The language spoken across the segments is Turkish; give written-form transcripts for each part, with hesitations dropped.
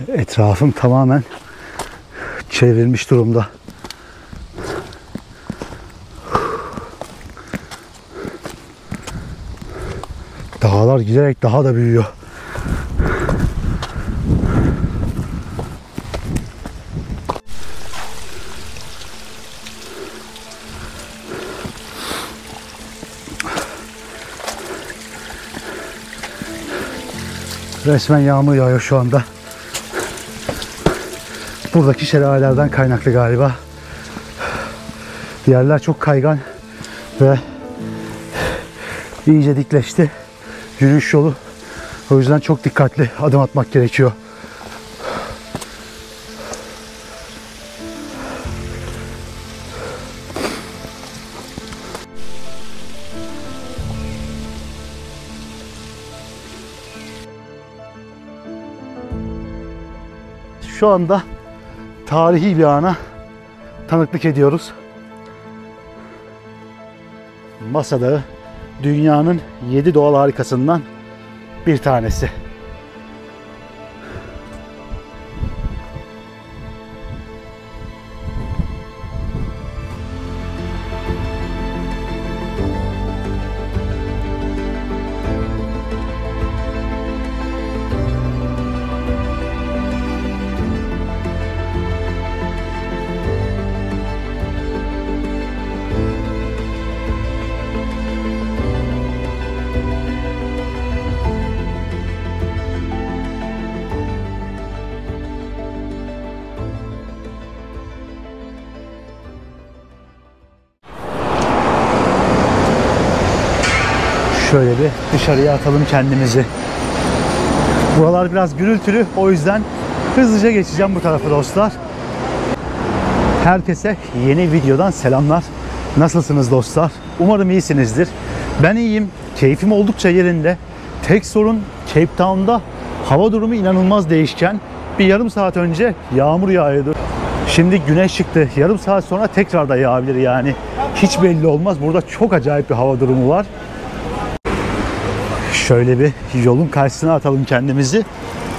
Etrafım tamamen çevrilmiş durumda. Dağlar giderek daha da büyüyor. Resmen yağmur yağıyor şu anda. Buradaki şelalelerden kaynaklı galiba. Yerler çok kaygan ve iyice dikleşti. Yürüyüş yolu. O yüzden çok dikkatli adım atmak gerekiyor. Şu anda tarihi bir ana tanıklık ediyoruz. Masa Dağı dünyanın 7 doğal harikasından bir tanesi. Şöyle bir dışarıya atalım kendimizi. Buralar biraz gürültülü, o yüzden hızlıca geçeceğim bu tarafa dostlar. Herkese yeni videodan selamlar. Nasılsınız dostlar? Umarım iyisinizdir. Ben iyiyim. Keyfim oldukça yerinde. Tek sorun Cape Town'da hava durumu inanılmaz değişken. Bir yarım saat önce yağmur yağıyordu. Şimdi güneş çıktı. Yarım saat sonra tekrar da yağabilir yani. Hiç belli olmaz. Burada çok acayip bir hava durumu var. Şöyle bir yolun karşısına atalım kendimizi.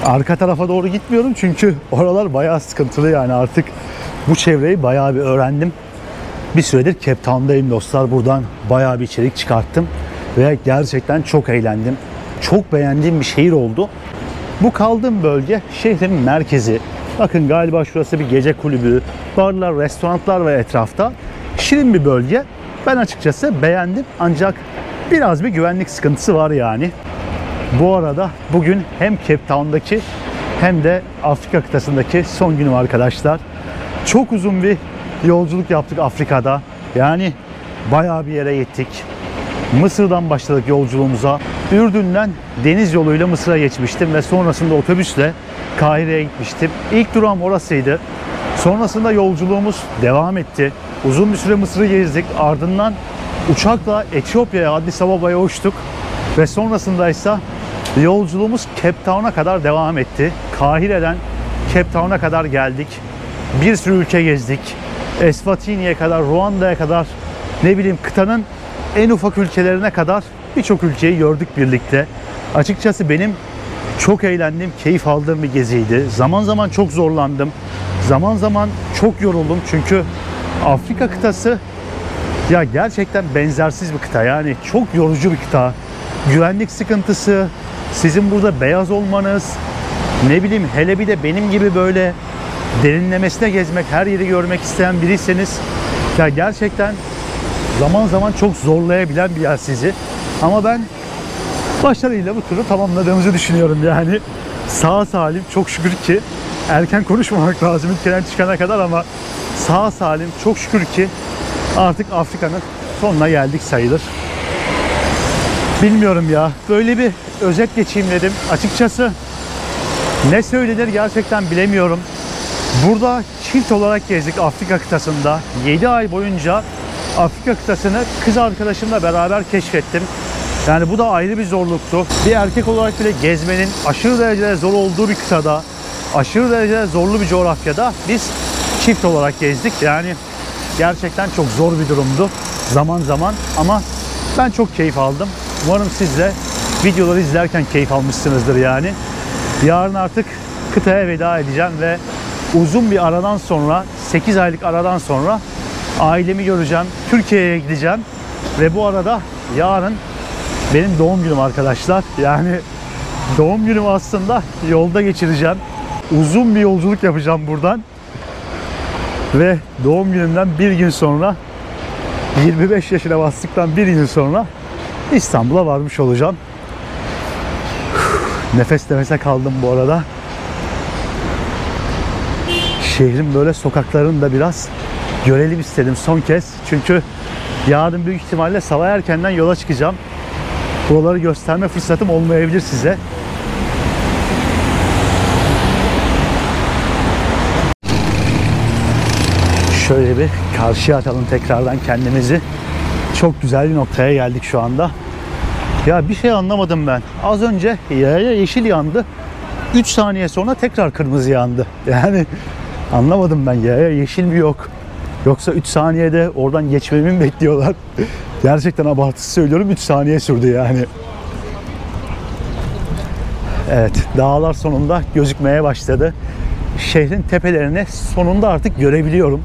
Arka tarafa doğru gitmiyorum çünkü oralar bayağı sıkıntılı yani artık bu çevreyi bayağı bir öğrendim. Bir süredir Cape Town'dayım dostlar. Buradan bayağı bir içerik çıkarttım ve gerçekten çok eğlendim. Çok beğendiğim bir şehir oldu. Bu kaldığım bölge şehrin merkezi. Bakın galiba şurası bir gece kulübü, barlar, restoranlar ve etrafta. Şirin bir bölge. Ben açıkçası beğendim ancak biraz bir güvenlik sıkıntısı var yani. Bu arada bugün hem Cape Town'daki hem de Afrika kıtasındaki son günüm arkadaşlar. Çok uzun bir yolculuk yaptık Afrika'da. Yani bayağı bir yere gittik. Mısır'dan başladık yolculuğumuza. Ürdün'den deniz yoluyla Mısır'a geçmiştim ve sonrasında otobüsle Kahire'ye gitmiştim. İlk durağım orasıydı. Sonrasında yolculuğumuz devam etti. Uzun bir süre Mısır'ı gezdik. Ardından uçakla Etiyopya'ya, Addis Ababa'ya uçtuk. Ve sonrasında ise yolculuğumuz Cape Town'a kadar devam etti. Kahire'den Cape Town'a kadar geldik. Bir sürü ülke gezdik. Eswatini'ye kadar, Ruanda'ya kadar, ne bileyim kıtanın en ufak ülkelerine kadar birçok ülkeyi gördük birlikte. Açıkçası benim çok eğlendiğim, keyif aldığım bir geziydi. Zaman zaman çok zorlandım. Zaman zaman çok yoruldum çünkü Afrika kıtası ya gerçekten benzersiz bir kıta. Yani çok yorucu bir kıta. Güvenlik sıkıntısı, sizin burada beyaz olmanız, ne bileyim hele bir de benim gibi böyle derinlemesine gezmek, her yeri görmek isteyen biriyseniz ya gerçekten zaman zaman çok zorlayabilen bir yer sizi. Ama ben başarıyla bu turu tamamladığımızı düşünüyorum yani. Sağ salim çok şükür ki, erken konuşmamak lazım ülkeden çıkana kadar ama sağ salim çok şükür ki artık Afrika'nın sonuna geldik sayılır. Bilmiyorum ya, böyle bir özet geçeyim dedim. Açıkçası ne söylenir gerçekten bilemiyorum. Burada çift olarak gezdik Afrika kıtasında. 7 ay boyunca Afrika kıtasını kız arkadaşımla beraber keşfettim. Yani bu da ayrı bir zorluktu. Bir erkek olarak bile gezmenin aşırı derecede zor olduğu bir kıtada, aşırı derecede zorlu bir coğrafyada biz çift olarak gezdik. Yani gerçekten çok zor bir durumdu zaman zaman ama ben çok keyif aldım. Umarım siz de videoları izlerken keyif almışsınızdır yani. Yarın artık kıtaya veda edeceğim ve uzun bir aradan sonra, 8 aylık aradan sonra ailemi göreceğim. Türkiye'ye gideceğim ve bu arada yarın benim doğum günüm arkadaşlar. Yani doğum günümü aslında yolda geçireceğim. Uzun bir yolculuk yapacağım buradan. Ve doğum günümden bir gün sonra, 25 yaşına bastıktan bir gün sonra İstanbul'a varmış olacağım. Nefes nefese kaldım bu arada. Şehrin böyle sokaklarını da biraz görelim istedim son kez. Çünkü yarın büyük ihtimalle sabah erkenden yola çıkacağım. Buraları gösterme fırsatım olmayabilir size. Şöyle bir karşıya atalım tekrardan kendimizi. Çok güzel bir noktaya geldik şu anda. Ya bir şey anlamadım ben. Az önce yaya yeşil yandı. 3 saniye sonra tekrar kırmızı yandı. Yani anlamadım ben, yaya yeşil mi yok? Yoksa 3 saniyede oradan geçmemi mi bekliyorlar? Gerçekten abartısı söylüyorum, 3 saniye sürdü yani. Evet, dağlar sonunda gözükmeye başladı. Şehrin tepelerini sonunda artık görebiliyorum.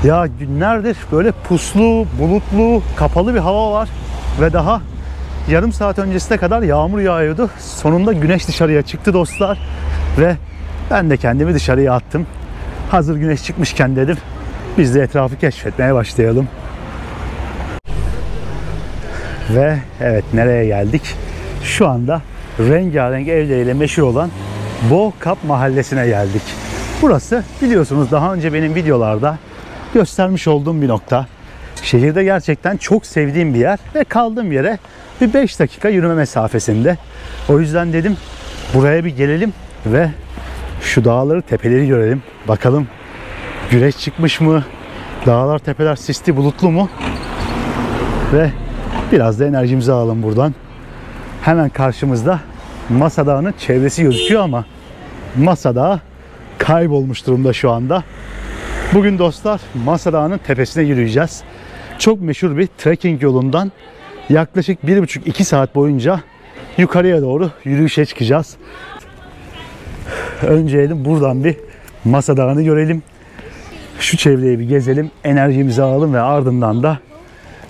Ya günlerdir böyle puslu, bulutlu, kapalı bir hava var ve daha yarım saat öncesine kadar yağmur yağıyordu. Sonunda güneş dışarıya çıktı dostlar ve ben de kendimi dışarıya attım. Hazır güneş çıkmışken dedim, biz de etrafı keşfetmeye başlayalım. Ve evet, nereye geldik? Şu anda rengarenk evleriyle meşhur olan Bo Kap mahallesine geldik. Burası biliyorsunuz daha önce benim videolarda göstermiş olduğum bir nokta. Şehirde gerçekten çok sevdiğim bir yer ve kaldığım yere bir 5 dakika yürüme mesafesinde. O yüzden dedim buraya bir gelelim ve şu dağları, tepeleri görelim. Bakalım güneş çıkmış mı? Dağlar, tepeler sisli, bulutlu mu? Ve biraz da enerjimizi alalım buradan. Hemen karşımızda Masa Dağı'nın çevresi gözüküyor ama Masa Dağı kaybolmuş durumda şu anda. Bugün dostlar Masa Dağı'nın tepesine yürüyeceğiz. Çok meşhur bir trekking yolundan yaklaşık 1,5-2 saat boyunca yukarıya doğru yürüyüşe çıkacağız. Önce buradan bir Masa Dağı'nı görelim. Şu çevreyi bir gezelim, enerjimizi alalım ve ardından da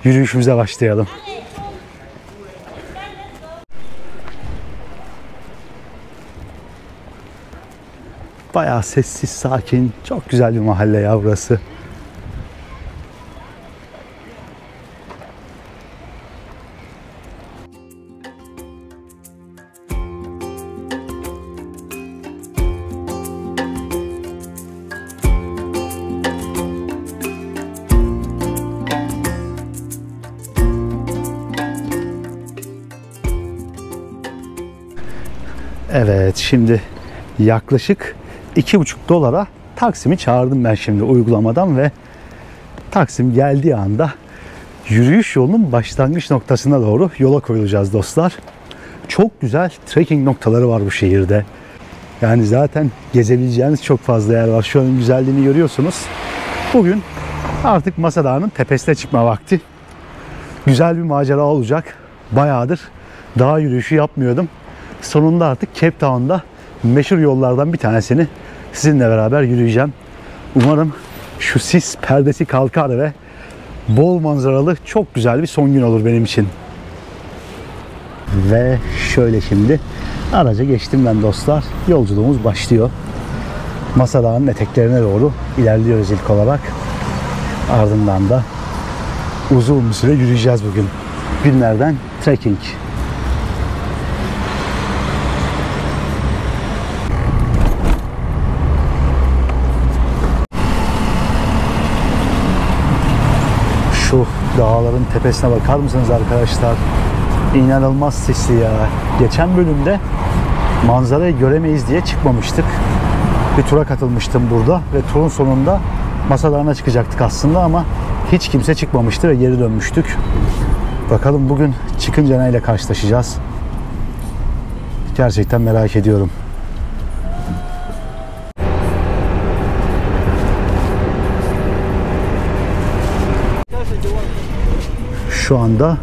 yürüyüşümüze başlayalım. Bayağı sessiz, sakin, çok güzel bir mahalle ya burası. Evet, şimdi yaklaşık 2,5 dolara Taksim'i çağırdım ben şimdi uygulamadan ve Taksim geldiği anda yürüyüş yolunun başlangıç noktasına doğru yola koyulacağız dostlar. Çok güzel trekking noktaları var bu şehirde. Yani zaten gezebileceğiniz çok fazla yer var. Şu an güzelliğini görüyorsunuz. Bugün artık Masa Dağı'nın tepesine çıkma vakti. Güzel bir macera olacak. Bayağıdır dağ yürüyüşü yapmıyordum. Sonunda artık Cape Town'da meşhur yollardan bir tanesini sizinle beraber yürüyeceğim. Umarım şu sis perdesi kalkar ve bol manzaralı çok güzel bir son gün olur benim için. Ve şöyle şimdi araca geçtim ben dostlar. Yolculuğumuz başlıyor. Masa Dağı'nın eteklerine doğru ilerliyoruz ilk olarak. Ardından da uzun bir süre yürüyeceğiz bugün. Günlerden trekking. Şu dağların tepesine bakar mısınız arkadaşlar? İnanılmaz sisli ya. Geçen bölümde manzarayı göremeyiz diye çıkmamıştık. Bir tura katılmıştım burada ve turun sonunda Masa Dağı'na çıkacaktık aslında ama hiç kimse çıkmamıştı ve geri dönmüştük. Bakalım bugün çıkınca neyle karşılaşacağız? Gerçekten merak ediyorum. Şu anda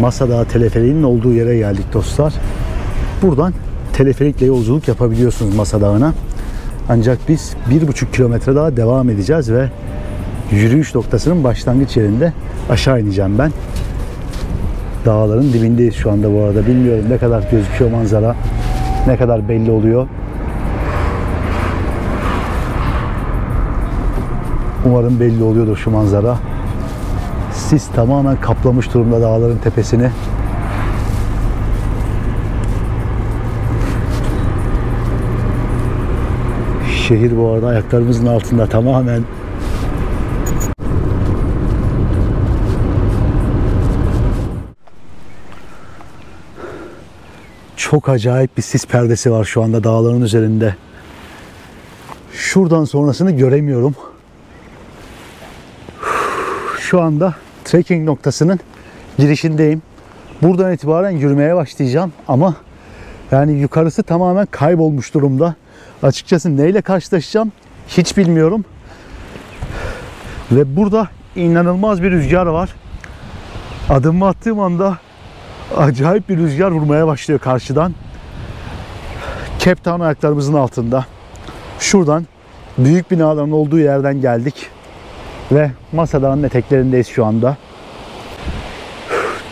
Masa Dağı teleferiğinin olduğu yere geldik dostlar. Buradan teleferikle yolculuk yapabiliyorsunuz Masa Dağı'na. Ancak biz 1,5 kilometre daha devam edeceğiz ve yürüyüş noktasının başlangıç yerinde aşağı ineceğim ben. Dağların dibindeyiz şu anda bu arada. Bilmiyorum ne kadar gözüküyor manzara, ne kadar belli oluyor. Umarım belli oluyordur şu manzara. Sis tamamen kaplamış durumda dağların tepesini. Şehir bu arada ayaklarımızın altında tamamen. Çok acayip bir sis perdesi var şu anda dağların üzerinde. Şuradan sonrasını göremiyorum. Şu anda trekking noktasının girişindeyim. Buradan itibaren yürümeye başlayacağım ama yani yukarısı tamamen kaybolmuş durumda. Açıkçası neyle karşılaşacağım hiç bilmiyorum. Ve burada inanılmaz bir rüzgar var. Adımımı attığım anda acayip bir rüzgar vurmaya başlıyor karşıdan. Cape Town ayaklarımızın altında. Şuradan büyük binaların olduğu yerden geldik. Ve Masa Dağı'nın eteklerindeyiz şu anda.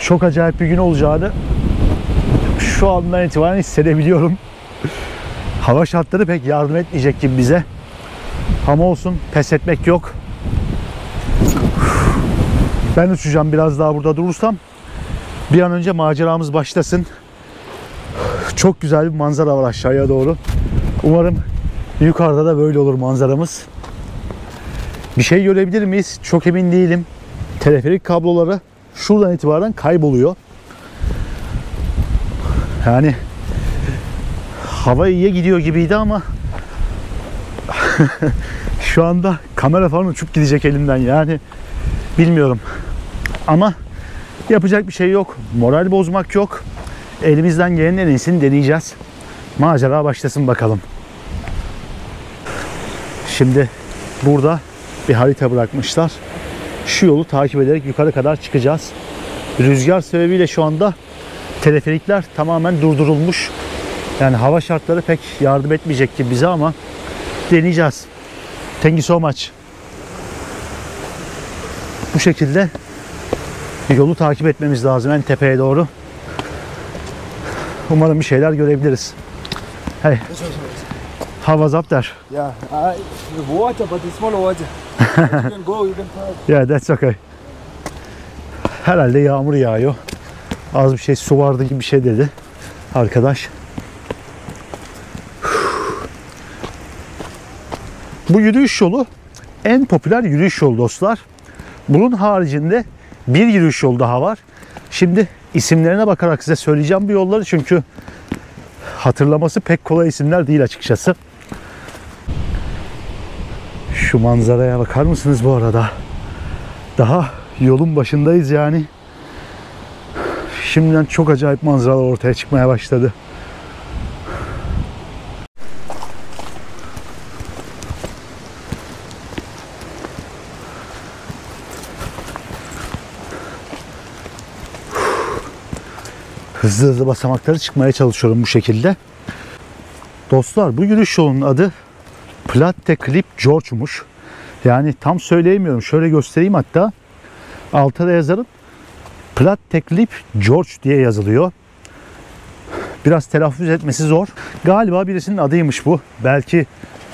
Çok acayip bir gün olacağını şu andan itibaren hissedebiliyorum. Hava şartları pek yardım etmeyecek gibi bize. Ama olsun, pes etmek yok. Ben uçacağım biraz daha burada durursam. Bir an önce maceramız başlasın. Çok güzel bir manzara var aşağıya doğru. Umarım yukarıda da böyle olur manzaramız. Bir şey görebilir miyiz? Çok emin değilim. Teleferik kabloları şuradan itibaren kayboluyor. Yani hava iyiye gidiyor gibiydi ama şu anda kamera falan uçup gidecek elimden, yani bilmiyorum. Ama yapacak bir şey yok. Moral bozmak yok. Elimizden gelenin en iyisini deneyeceğiz. Macera başlasın bakalım. Şimdi burada bir harita bırakmışlar. Şu yolu takip ederek yukarı kadar çıkacağız. Rüzgar sebebiyle şu anda teleferikler tamamen durdurulmuş. Yani hava şartları pek yardım etmeyecek gibi bize ama deneyeceğiz. Thank you so much. Bu şekilde yolu takip etmemiz lazım en tepeye doğru. Umarım bir şeyler görebiliriz. Hey. How was up there? Yeah, water, but it's small water. You can go, you can pass. Yeah, that's okay. Herhalde yağmur yağıyor. Az bir şey su vardı gibi bir şey dedi arkadaş. Bu yürüyüş yolu en popüler yürüyüş yolu dostlar. Bunun haricinde bir yürüyüş yolu daha var. Şimdi isimlerine bakarak size söyleyeceğim bu yolları, çünkü hatırlaması pek kolay isimler değil açıkçası. Şu manzaraya bakar mısınız bu arada? Daha yolun başındayız yani. Şimdiden çok acayip manzaralar ortaya çıkmaya başladı. Hızlı hızlı basamakları çıkmaya çalışıyorum bu şekilde. Dostlar, bu yürüyüş yolunun adı Platte Clip George'muş. Yani tam söyleyemiyorum. Şöyle göstereyim hatta. Altta da yazarım. Platte Clip George diye yazılıyor. Biraz telaffuz etmesi zor. Galiba birisinin adıymış bu. Belki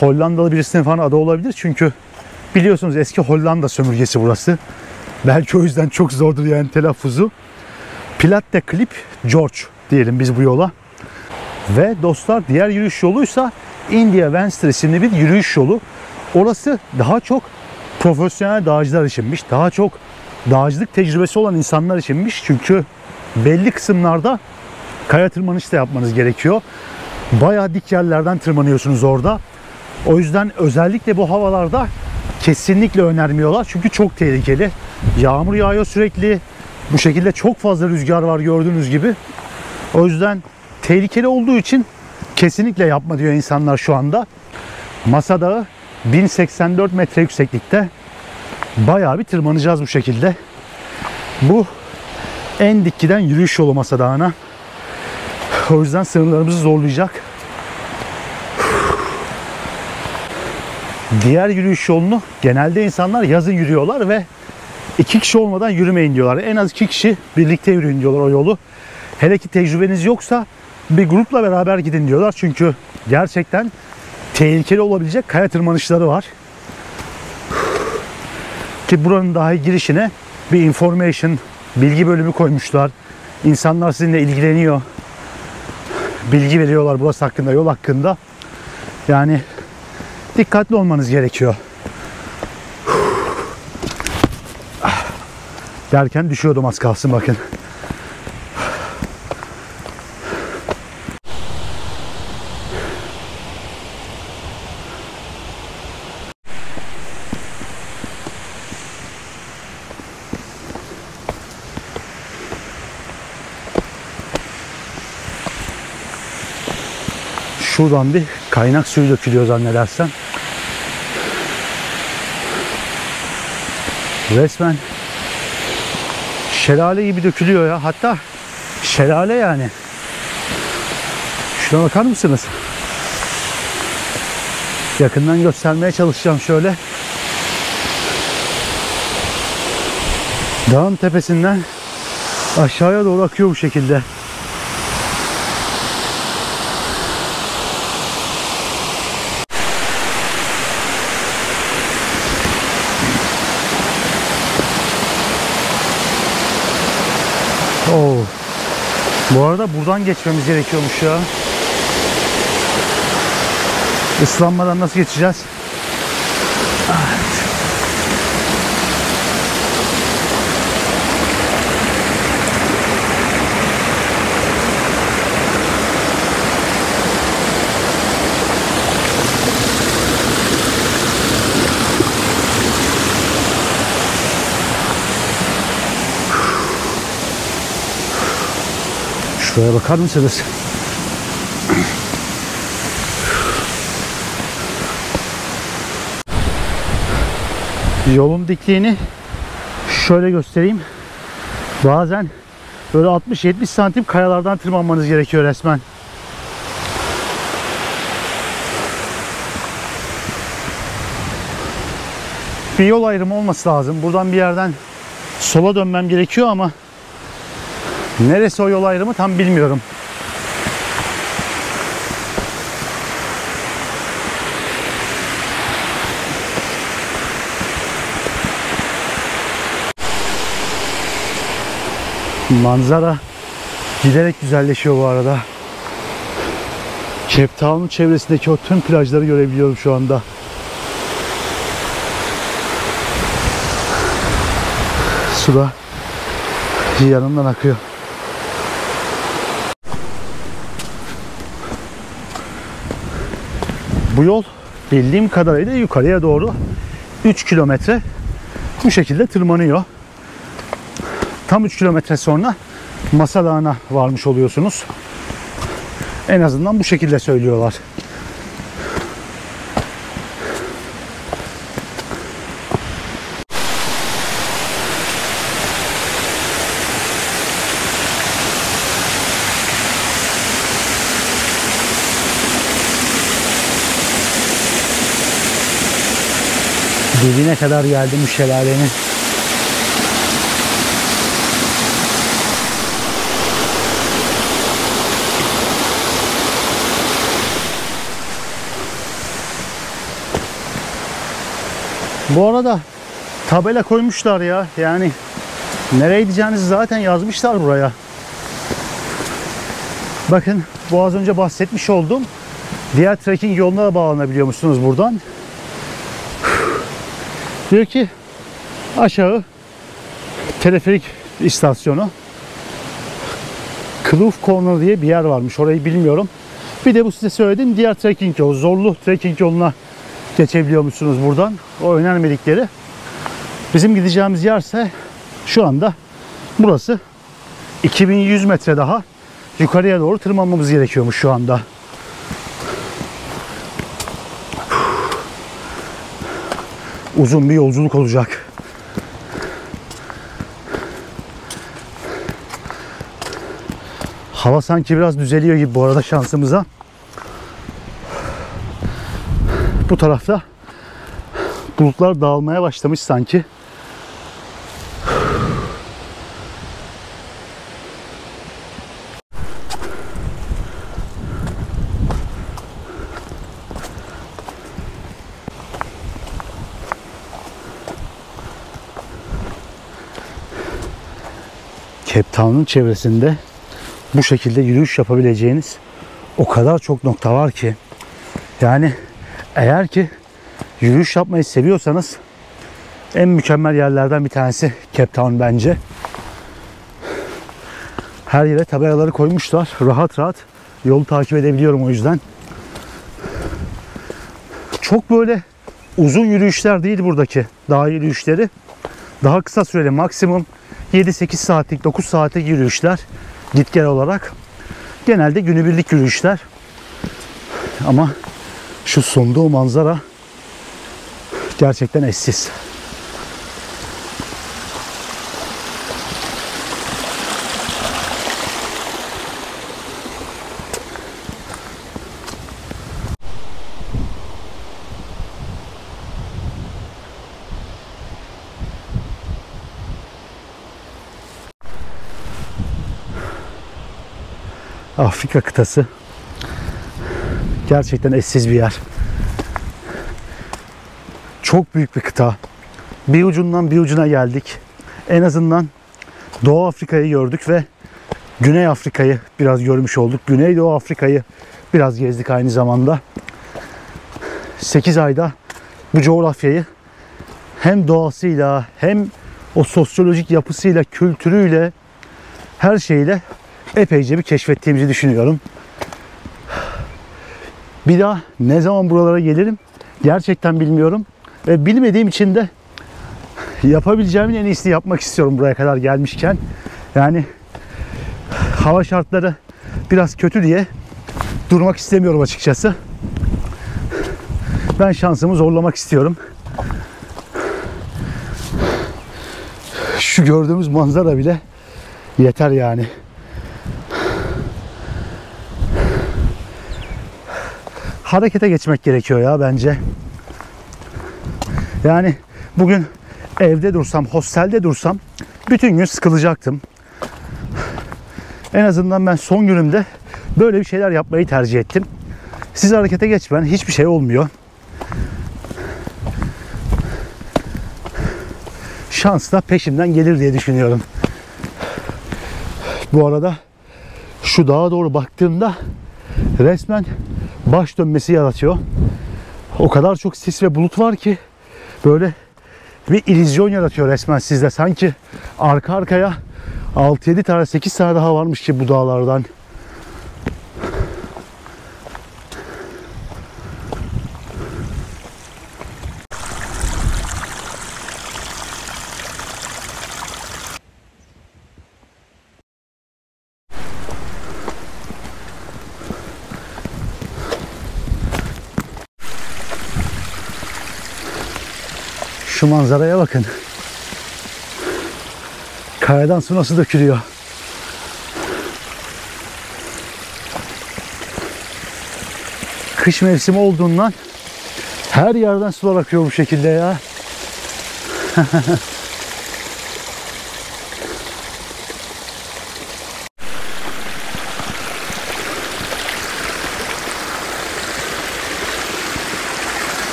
Hollandalı birisinin falan adı olabilir. Çünkü biliyorsunuz eski Hollanda sömürgesi burası. Belki o yüzden çok zordur yani telaffuzu. Platte Clip George diyelim biz bu yola. Ve dostlar, diğer yürüyüş yoluysa India Venstre isimli bir yürüyüş yolu. Orası daha çok profesyonel dağcılar içinmiş. Daha çok dağcılık tecrübesi olan insanlar içinmiş. Çünkü belli kısımlarda kaya tırmanışı da yapmanız gerekiyor. Bayağı dik yerlerden tırmanıyorsunuz orada. O yüzden özellikle bu havalarda kesinlikle önermiyorlar. Çünkü çok tehlikeli. Yağmur yağıyor sürekli. Bu şekilde çok fazla rüzgar var gördüğünüz gibi. O yüzden tehlikeli olduğu için kesinlikle yapma diyor insanlar şu anda. Masa Dağı 1084 metre yükseklikte. Bayağı bir tırmanacağız bu şekilde. Bu en dik giden yürüyüş yolu Masa Dağı'na. O yüzden sınırlarımızı zorlayacak. Diğer yürüyüş yolunu genelde insanlar yazın yürüyorlar ve 2 kişi olmadan yürümeyin diyorlar. En az 2 kişi birlikte yürüyün diyorlar o yolu. Hele ki tecrübeniz yoksa bir grupla beraber gidin diyorlar. Çünkü gerçekten tehlikeli olabilecek kaya tırmanışları var. Ki buranın dahi girişine bir information, bilgi bölümü koymuşlar. İnsanlar sizinle ilgileniyor. Bilgi veriyorlar burası hakkında, yol hakkında. Yani dikkatli olmanız gerekiyor. Derken düşüyordum az kalsın bakın. Şuradan bir kaynak suyu dökülüyor zannedersem. Resmen şelale gibi dökülüyor ya. Hatta şelale yani. Şuna bakar mısınız? Yakından göstermeye çalışacağım şöyle. Dağın tepesinden aşağıya doğru akıyor bu şekilde. Oo. Bu arada buradan geçmemiz gerekiyormuş ya. Islanmadan nasıl geçeceğiz? Evet. Şuraya bakar mısınız? Yolun dikliğini şöyle göstereyim. Bazen böyle 60-70 santim kayalardan tırmanmanız gerekiyor resmen. Bir yol ayrımı olması lazım. Buradan bir yerden sola dönmem gerekiyor ama neresi o yol ayrımı tam bilmiyorum. Manzara giderek güzelleşiyor bu arada. Cape Town'un çevresindeki o tüm plajları görebiliyorum şu anda. Su da yanımdan akıyor. Bu yol bildiğim kadarıyla yukarıya doğru 3 kilometre bu şekilde tırmanıyor. Tam 3 kilometre sonra Masa Dağı'na varmış oluyorsunuz. En azından bu şekilde söylüyorlar. Dibine kadar geldim bu şelalenin. Bu arada tabela koymuşlar ya. Yani nereye gideceğinizi zaten yazmışlar buraya. Bakın bu az önce bahsetmiş olduğum diğer trekking yoluna da bağlanabiliyor musunuz buradan? Diyor ki aşağı teleferik istasyonu. Kloof Corner diye bir yer varmış. Orayı bilmiyorum. Bir de bu size söylediğim diğer trekking yolu. Zorlu trekking yoluna geçebiliyor musunuz buradan? O önermedikleri. Bizim gideceğimiz yerse şu anda burası. 2100 metre daha yukarıya doğru tırmanmamız gerekiyormuş şu anda. Uzun bir yolculuk olacak. Hava sanki biraz düzeliyor gibi bu arada şansımıza. Bu tarafta bulutlar dağılmaya başlamış sanki. Cape Town'un çevresinde bu şekilde yürüyüş yapabileceğiniz o kadar çok nokta var ki, yani eğer ki yürüyüş yapmayı seviyorsanız en mükemmel yerlerden bir tanesi Cape Town bence. Her yere tabelaları koymuşlar. Rahat rahat yolu takip edebiliyorum o yüzden. Çok böyle uzun yürüyüşler değil buradaki dağ yürüyüşleri. Daha kısa süreli, maksimum 7-8 saatlik, 9 saatlik yürüyüşler git gel olarak. Genelde günübirlik yürüyüşler. Ama şu sunduğu manzara gerçekten eşsiz. Afrika kıtası gerçekten eşsiz bir yer. Çok büyük bir kıta. Bir ucundan bir ucuna geldik. En azından Doğu Afrika'yı gördük ve Güney Afrika'yı biraz görmüş olduk. Güneydoğu Afrika'yı biraz gezdik aynı zamanda. 8 ayda bu coğrafyayı hem doğasıyla hem o sosyolojik yapısıyla, kültürüyle, her şeyle epeyce bir keşfettiğimizi düşünüyorum. Bir daha ne zaman buralara gelirim gerçekten bilmiyorum. Ve bilmediğim için de yapabileceğimin en iyisini yapmak istiyorum buraya kadar gelmişken. Yani hava şartları biraz kötü diye durmak istemiyorum açıkçası. Ben şansımı zorlamak istiyorum. Şu gördüğümüz manzara bile yeter yani. Harekete geçmek gerekiyor ya bence. Yani bugün evde dursam, hostelde dursam bütün gün sıkılacaktım. En azından ben son günümde böyle bir şeyler yapmayı tercih ettim. Siz harekete geçmen hiçbir şey olmuyor. Şans da peşimden gelir diye düşünüyorum. Bu arada şu dağa doğru baktığımda resmen baş dönmesi yaratıyor. O kadar çok sis ve bulut var ki böyle bir illüzyon yaratıyor resmen sizde. Sanki arka arkaya 6-7 tane, 8 tane daha varmış ki bu dağlardan. Şu manzaraya bakın. Kayadan su nasıl dökülüyor. Kış mevsimi olduğundan her yerden sular akıyor bu şekilde ya.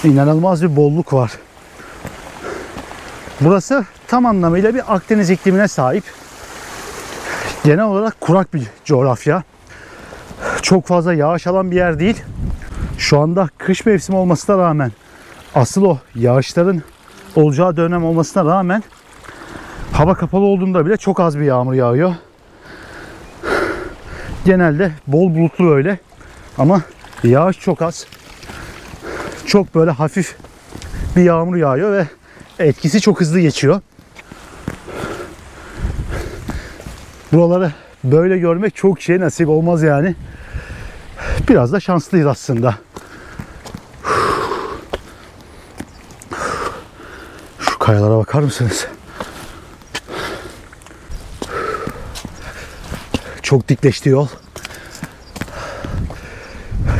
İnanılmaz bir bolluk var. Burası tam anlamıyla bir Akdeniz iklimine sahip. Genel olarak kurak bir coğrafya. Çok fazla yağış alan bir yer değil. Şu anda kış mevsimi olmasına rağmen, asıl o yağışların olacağı dönem olmasına rağmen hava kapalı olduğunda bile çok az bir yağmur yağıyor. Genelde bol bulutlu öyle ama yağış çok az. Çok böyle hafif bir yağmur yağıyor ve etkisi çok hızlı geçiyor. Buraları böyle görmek çok şey nasip olmaz yani. Biraz da şanslıyız aslında. kayalara bakar mısınız? Çok dikleşti yol.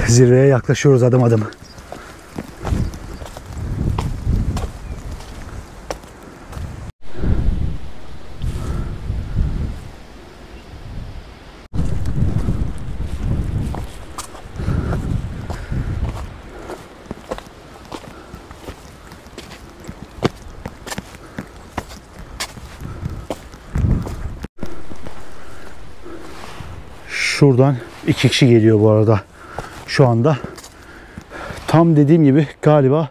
Zirveye yaklaşıyoruz adım adım. Şuradan 2 kişi geliyor bu arada. Şu anda tam dediğim gibi galiba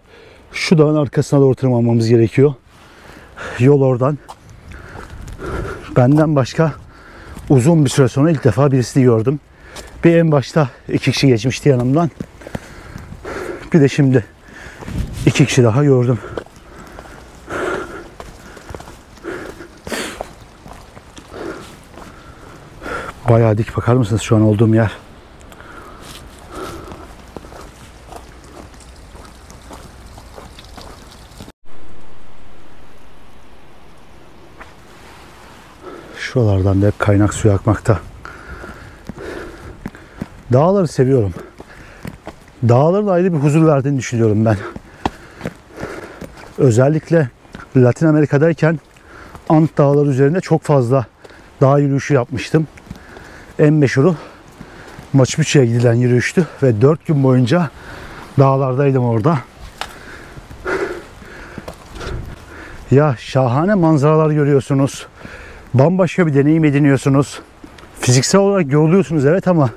şu dağın arkasına doğru tırmanmamız gerekiyor. Yol oradan. Benden başka uzun bir süre sonra ilk defa birisini gördüm. Bir en başta 2 kişi geçmişti yanımdan. Bir de şimdi 2 kişi daha gördüm. Bayağı dik, bakar mısınız şu an olduğum yer? Şuralardan da hep kaynak suyu akmakta. Dağları seviyorum. Dağların ayrı bir huzur verdiğini düşünüyorum ben. Özellikle Latin Amerika'dayken Ant Dağları üzerinde çok fazla dağ yürüyüşü yapmıştım. En meşhuru Machu Picchu'ya gidilen yürüyüştü ve 4 gün boyunca dağlardaydım orada. Ya şahane manzaralar görüyorsunuz. Bambaşka bir deneyim ediniyorsunuz. Fiziksel olarak yoruluyorsunuz evet, ama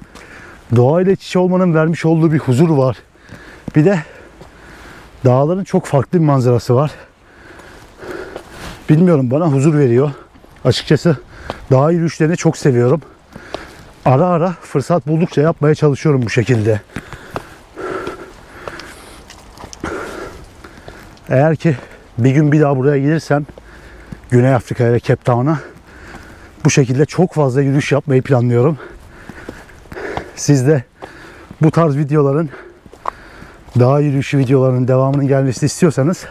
doğayla iç içe olmanın vermiş olduğu bir huzur var. Bir de dağların çok farklı bir manzarası var. Bilmiyorum, bana huzur veriyor. Açıkçası dağ yürüyüşlerini çok seviyorum. Ara ara fırsat buldukça yapmaya çalışıyorum bu şekilde. Eğer ki bir gün bir daha buraya gelirsem Güney Afrika'ya ve Cape Town'a bu şekilde çok fazla yürüyüş yapmayı planlıyorum. Siz de bu tarz videoların, dağ yürüyüşü videolarının devamının gelmesini istiyorsanız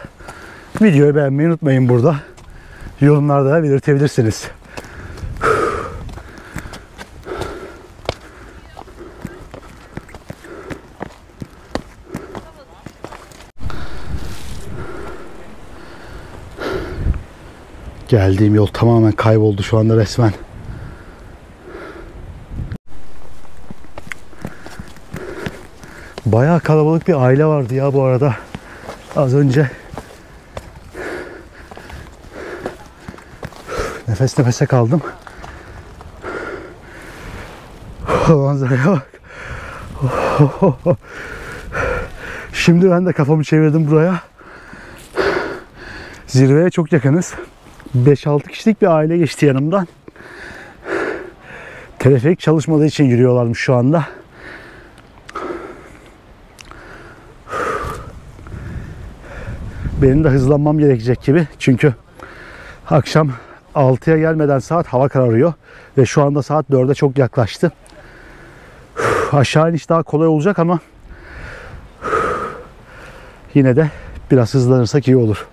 videoyu beğenmeyi unutmayın burada. Yorumlarda belirtebilirsiniz. Geldiğim yol tamamen kayboldu şu anda resmen. Bayağı kalabalık bir aile vardı ya bu arada. Az önce nefes nefese kaldım. Manzaraya bak. Şimdi ben de kafamı çevirdim buraya. Zirveye çok yakınız. 5-6 kişilik bir aile geçti yanımdan. Teleferik çalışmadığı için yürüyorlarmış şu anda. Benim de hızlanmam gerekecek gibi. Çünkü akşam 6'ya gelmeden saat hava kararıyor. Ve şu anda saat 4'e çok yaklaştı. Aşağı iniş daha kolay olacak ama yine de biraz hızlanırsak iyi olur.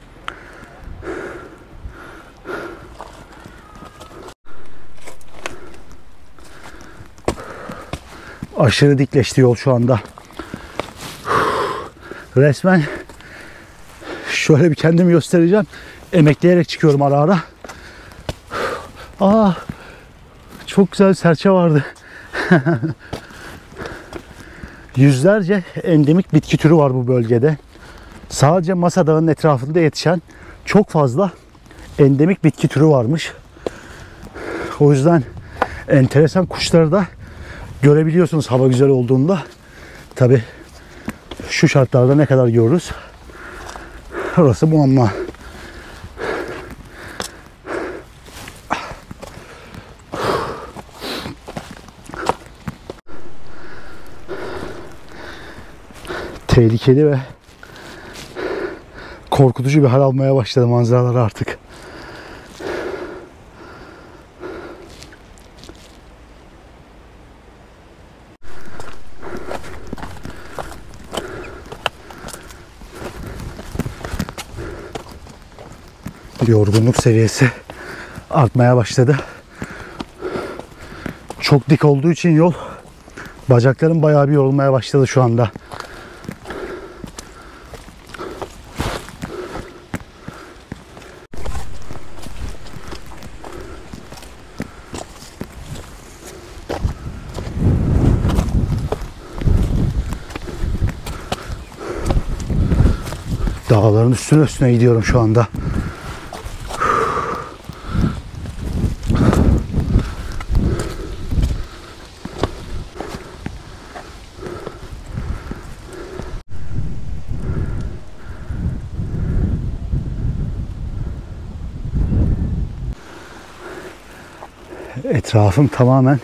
Aşırı dikleşti yol şu anda. Resmen şöyle bir kendimi göstereceğim. Emekleyerek çıkıyorum ara ara. Aa, çok güzel bir serçe vardı. Yüzlerce endemik bitki türü var bu bölgede. Sadece Masa Dağı'nın etrafında yetişen çok fazla endemik bitki türü varmış. O yüzden enteresan kuşları da görebiliyorsunuz hava güzel olduğunda. Tabi şu şartlarda ne kadar görürüz? Orası muamma. Tehlikeli ve korkutucu bir hal almaya başladı manzaralar artık. Yorgunluk seviyesi artmaya başladı. Çok dik olduğu için yol, bacaklarım bayağı bir yorulmaya başladı şu anda. Dağların üstüne gidiyorum şu anda. Etrafım tamamen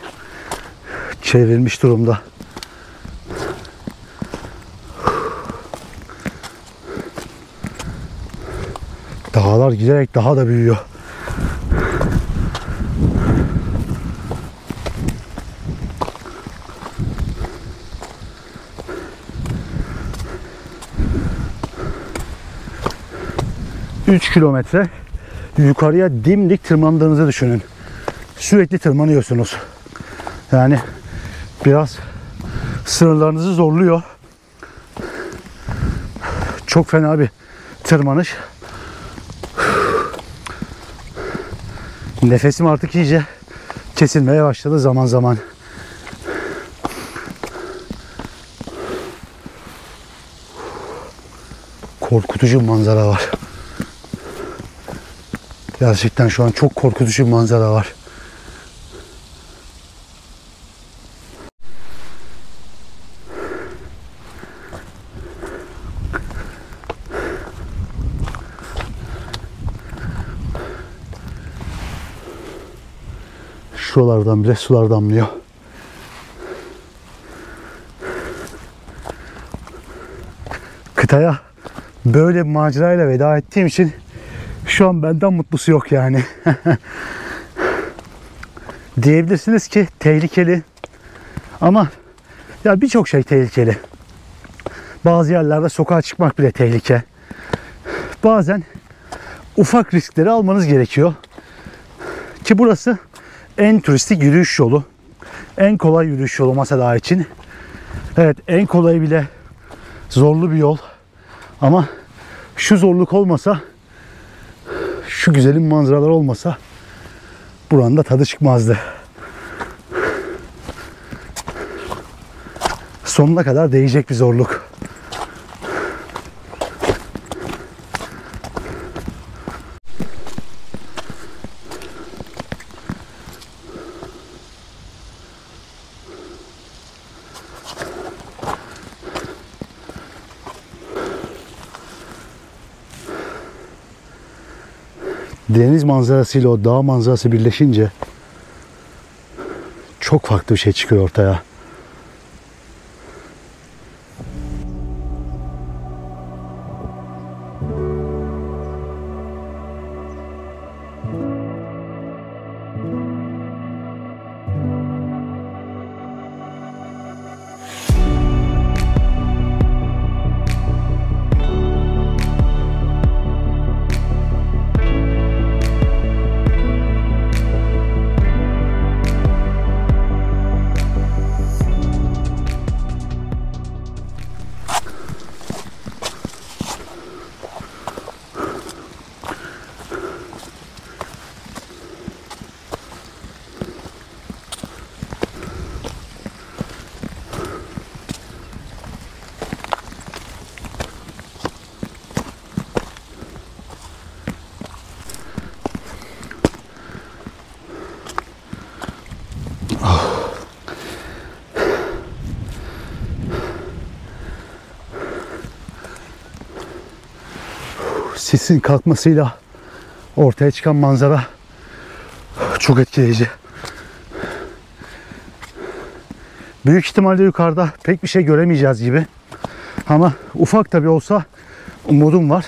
çevrilmiş durumda. Dağlar giderek daha da büyüyor. Üç kilometre yukarıya dimdik tırmandığınızı düşünün. Sürekli tırmanıyorsunuz. Yani biraz sınırlarınızı zorluyor. Çok fena bir tırmanış. Nefesim artık iyice kesilmeye başladı zaman zaman. Korkutucu bir manzara var. Gerçekten şu an çok korkutucu bir manzara var. Şuralardan bile sular damlıyor. Kıtaya böyle bir macerayla veda ettiğim için şu an benden mutlusu yok yani. Diyebilirsiniz ki tehlikeli. Ama ya birçok şey tehlikeli. Bazı yerlerde sokağa çıkmak bile tehlike. Bazen ufak riskleri almanız gerekiyor. Ki burası en turistik yürüyüş yolu. En kolay yürüyüş yolu Masa Dağı için. Evet, en kolayı bile zorlu bir yol. Ama şu zorluk olmasa, şu güzelim manzaralar olmasa buranın da tadı çıkmazdı. Sonuna kadar değecek bir zorluk. Deniz manzarasıyla o dağ manzarası birleşince çok farklı bir şey çıkıyor ortaya. Sisin kalkmasıyla ortaya çıkan manzara çok etkileyici. Büyük ihtimalle yukarıda pek bir şey göremeyeceğiz gibi. Ama ufak tabii olsa umudum var.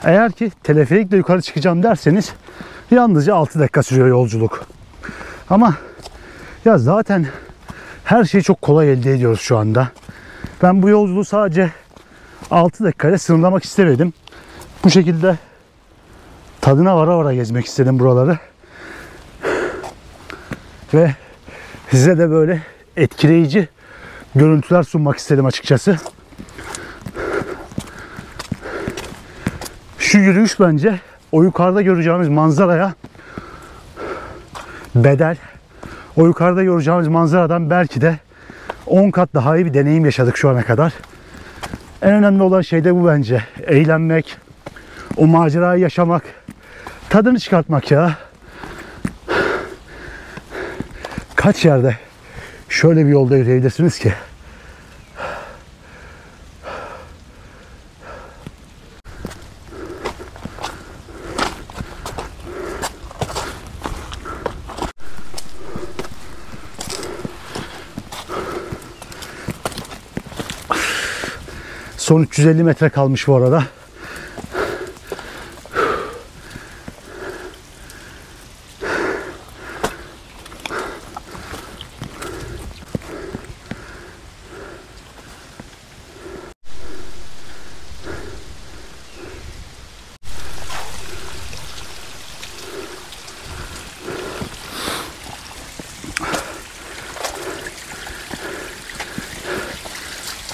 Eğer ki teleferikle yukarı çıkacağım derseniz yalnızca 6 dakika sürüyor yolculuk. Ama ya zaten her şeyi çok kolay elde ediyoruz şu anda. Ben bu yolculuğu sadece 6 dakikayla sınırlamak istemedim. Bu şekilde tadına vara vara gezmek istedim buraları. Ve size de böyle etkileyici görüntüler sunmak istedim açıkçası. Şu yürüyüş bence o yukarıda göreceğimiz manzaraya bedel. O yukarıda göreceğimiz manzaradan belki de 10 kat daha iyi bir deneyim yaşadık şu ana kadar. En önemli olan şey de bu bence. Eğlenmek, o macerayı yaşamak, tadını çıkartmak ya. Kaç yerde şöyle bir yolda yürüyebilirsiniz ki? Son 350 metre kalmış bu arada.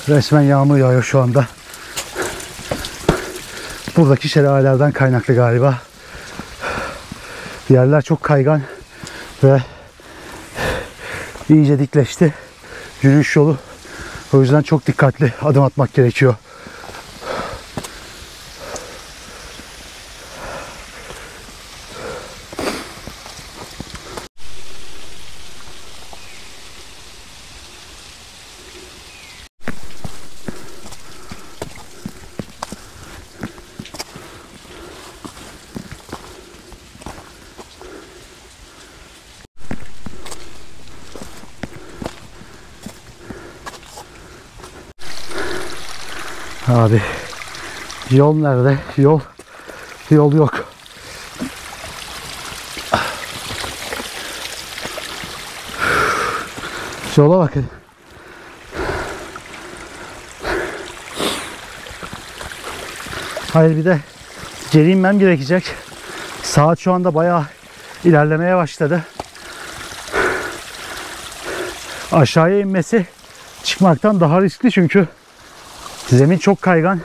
Resmen yağmur yağıyor şu anda. Buradaki şelalelerden kaynaklı galiba. Yerler çok kaygan ve iyice dikleşti. Yürüyüş yolu. O yüzden çok dikkatli adım atmak gerekiyor. Abi yol nerede? Yol yok. Yola bakın. Hayır, bir de geri inmem gerekecek. Saat şu anda bayağı ilerlemeye başladı. Aşağıya inmesi çıkmaktan daha riskli çünkü zemin çok kaygan.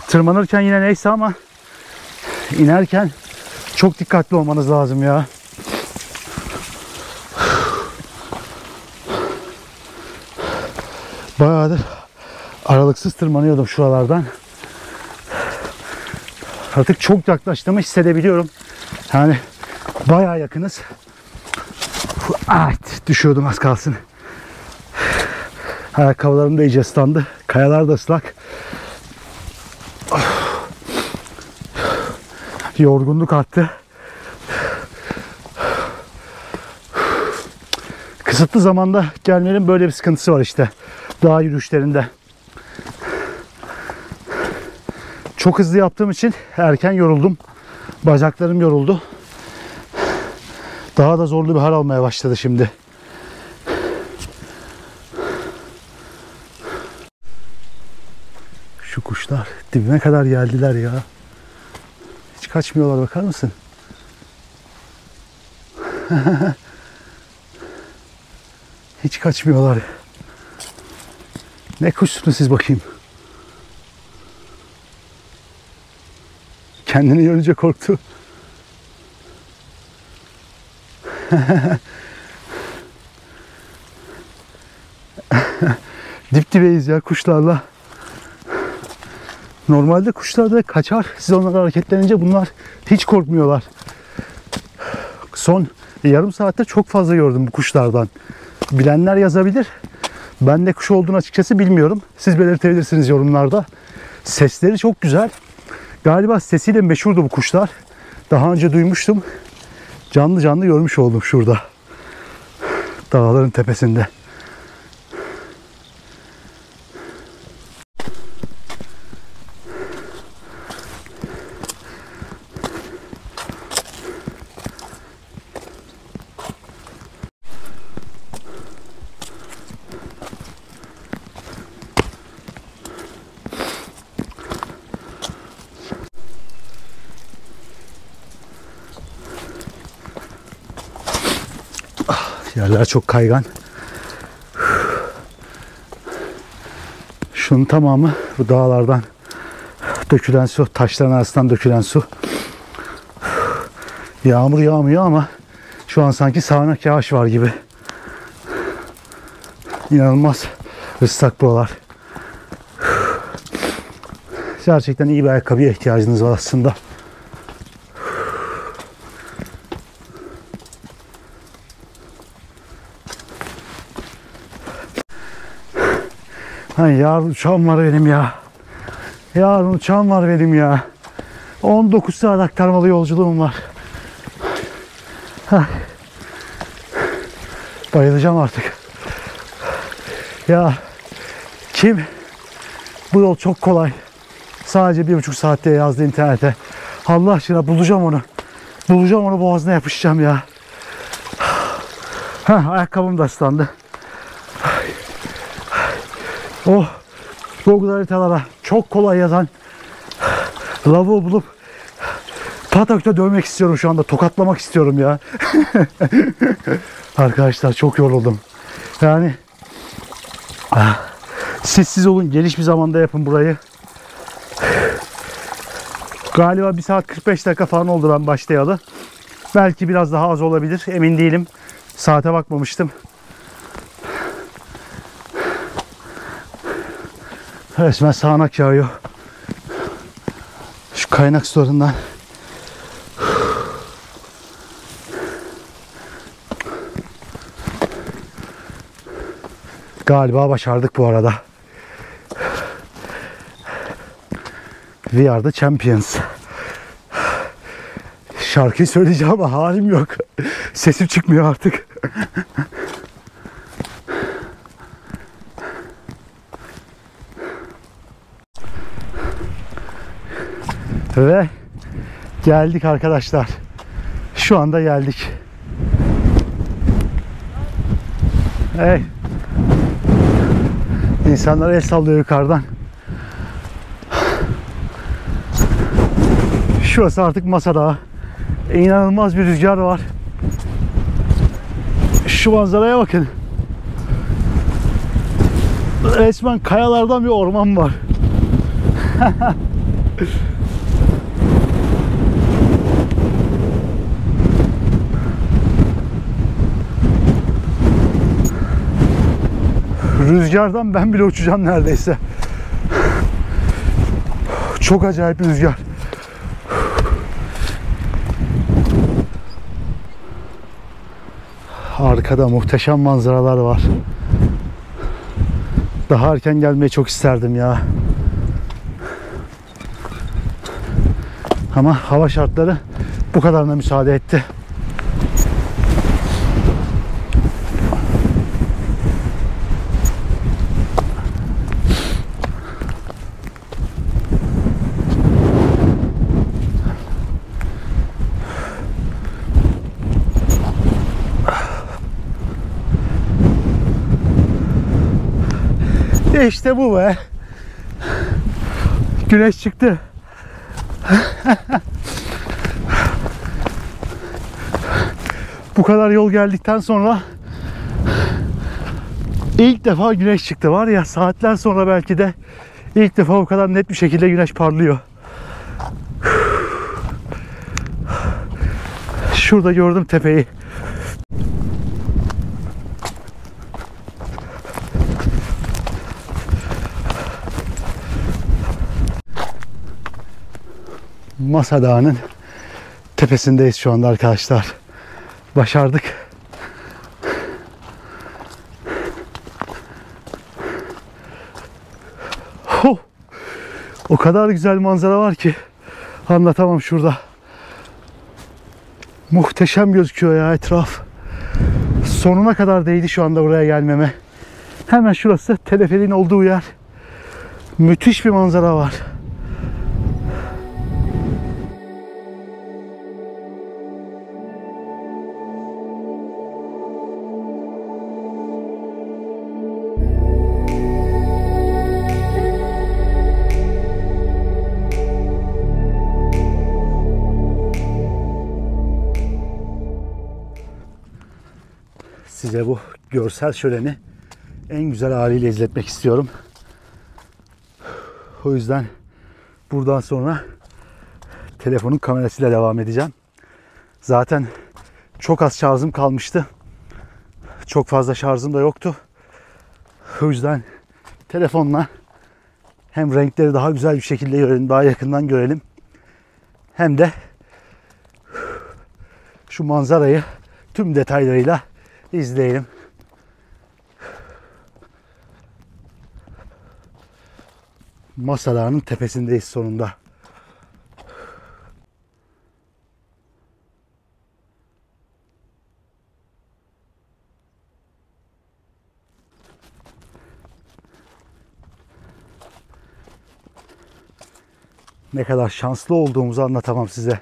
Tırmanırken yine neyse ama inerken çok dikkatli olmanız lazım ya. Bayağıdır aralıksız tırmanıyordum şuralardan. Artık çok yaklaştığımı hissedebiliyorum. Yani bayağı yakınız. Evet, düşüyordum az kalsın. Ayakkabılarım da iyice ıslandı. Kayalar da ıslak. Yorgunluk arttı. Kısıtlı zamanda gelmenin böyle bir sıkıntısı var işte. Dağ yürüyüşlerinde. Çok hızlı yaptığım için erken yoruldum. Bacaklarım yoruldu. Daha da zorlu bir hal almaya başladı şimdi. Şu kuşlar dibime kadar geldiler ya. Hiç kaçmıyorlar, bakar mısın? Hiç kaçmıyorlar. Ne kuşsunuz siz bakayım. Kendini görünce korktu. Dip dibeyiz ya kuşlarla. Normalde kuşlar da kaçar. Siz onlara hareketlenince bunlar hiç korkmuyorlar. Son yarım saatte çok fazla gördüm bu kuşlardan. Bilenler yazabilir. Ben de kuş olduğunu açıkçası bilmiyorum. Siz belirtebilirsiniz yorumlarda. Sesleri çok güzel. Galiba sesiyle meşhurdu bu kuşlar. Daha önce duymuştum. Canlı canlı görmüş oldum şurada. Dağların tepesinde. Yerler çok kaygan. Şunun tamamı bu dağlardan dökülen su, taşların arasından dökülen su. Yağmur yağmıyor ama şu an sanki sağanak yağış var gibi. İnanılmaz ıslak buralar. Gerçekten iyi bir ayakkabıya ihtiyacınız var aslında. Yarın uçağım var benim ya. Yarın uçağım var benim ya. 19 saat aktarmalı yolculuğum var. Bayılacağım artık. Ya kim bu yol çok kolay, sadece 1,5 saatte yazdı internete. Allah aşkına bulacağım onu. Bulacağım onu, boğazına yapışacağım ya. Ayakkabım da ıslandı. Oh, Google haritalara çok kolay yazan lavuğu bulup patakta dövmek istiyorum şu anda. Tokatlamak istiyorum ya. Arkadaşlar çok yoruldum. Yani sessiz olun, geniş bir zamanda yapın burayı. Galiba 1 saat 45 dakika falan oldu ben başlayalı. Belki biraz daha az olabilir, emin değilim. Saate bakmamıştım. Resmen sağanak yağıyor. Şu kaynak sularından. Galiba başardık bu arada. We are the champions. Şarkıyı söyleyeceğim ama halim yok. Sesim çıkmıyor artık. Ve geldik arkadaşlar. Şu anda geldik. Hey. İnsanlar el sallıyor yukarıdan. Şurası artık Masa Dağı. İnanılmaz bir rüzgar var. Şu manzaraya bakın. Resmen kayalardan bir orman var. Rüzgardan ben bile uçacağım neredeyse. Çok acayip bir rüzgar. Arkada muhteşem manzaralar var. Daha erken gelmeyi çok isterdim ya. Ama hava şartları bu kadarına müsaade etti. İşte bu be. Güneş çıktı. Bu kadar yol geldikten sonra ilk defa güneş çıktı. Var ya, saatler sonra belki de ilk defa bu kadar net bir şekilde güneş parlıyor. Şurada gördüm tepeyi. Masa Dağı'nın tepesindeyiz şu anda arkadaşlar. Başardık. Oh, o kadar güzel manzara var ki anlatamam şurada. Muhteşem gözüküyor ya etraf. Sonuna kadar değdi şu anda buraya gelmeme. Hemen şurası teleferiğin olduğu yer. Müthiş bir manzara var. size bu görsel şöleni en güzel haliyle izletmek istiyorum. O yüzden buradan sonra telefonun kamerasıyla devam edeceğim. Zaten çok az şarjım kalmıştı. Çok fazla şarjım da yoktu. O yüzden telefonla hem renkleri daha güzel bir şekilde görelim, daha yakından görelim. Hem de şu manzarayı tüm detaylarıyla izleyelim. Masa Dağı'nın tepesindeyiz sonunda. Ne kadar şanslı olduğumuzu anlatamam size.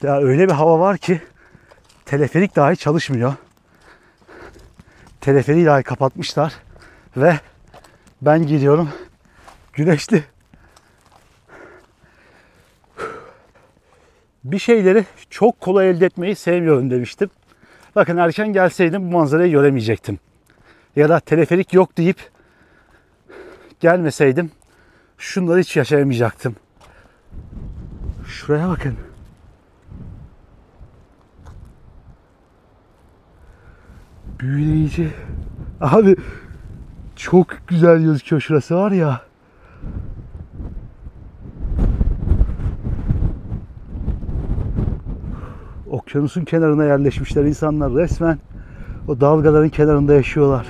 Ya öyle bir hava var ki teleferik dahi çalışmıyor. Teleferiği dahi kapatmışlar ve ben gidiyorum. Güneşli. Bir şeyleri çok kolay elde etmeyi sevmiyorum demiştim. Bakın erken gelseydim bu manzarayı göremeyecektim. Ya da teleferik yok deyip gelmeseydim şunları hiç yaşayamayacaktım. Şuraya bakın. Büyüleyici. Abi çok güzel gözüküyor şurası var ya. Okyanusun kenarına yerleşmişler insanlar resmen. O dalgaların kenarında yaşıyorlar.